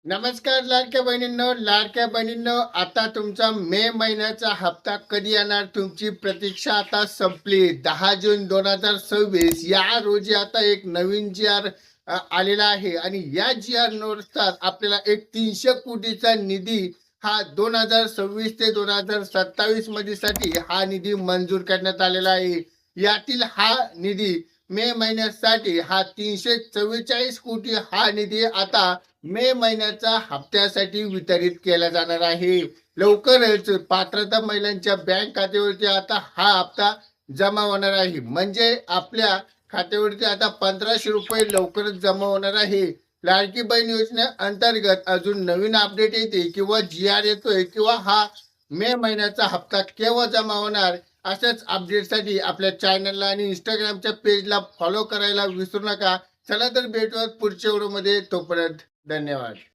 नमस्कार लाडक्या बहिणींनो, आता तुमचा मे महिन्याचा हप्ता कधी येणार? तुमची प्रतीक्षा आता संपली. 10 जून 2026 या रोजी आता एक नवीन जी आर आलेला आहे आणि या जी आर नुसार आपल्याला एक 300 कोटीचा निधी हा 2026 ते 2027 मध्ये साठी हा निधी मंजूर करण्यात आलेला आहे. यातील हा निधी मे महिन्यासाठी हा 344 कोटी हा निधी आता मे महिन्याचा हप्त्यासाठी वितरित केला जाणार आहे. लवकरच पात्रता महिलांच्या बँक खात्यावरती आता हा हप्ता जमा होणार आहे. म्हणजे आपल्या खात्यावरती आता 1500 रुपये लवकरच जमा होणार आहे. लाडकी बहीण योजनेअंतर्गत अजून नवीन अपडेट येते किंवा जी आर येतोय किंवा हा मे महिन्याचा हप्ता केव्हा जमा होणार, अशाच अपडेटसाठी आपल्या चॅनलला आणि इंस्टाग्रामच्या पेजला फॉलो करायला विसरू नका. चला तर भेटूयात पुढच्या व्हिडिओमध्ये. तोपर्यंत धन्यवाद.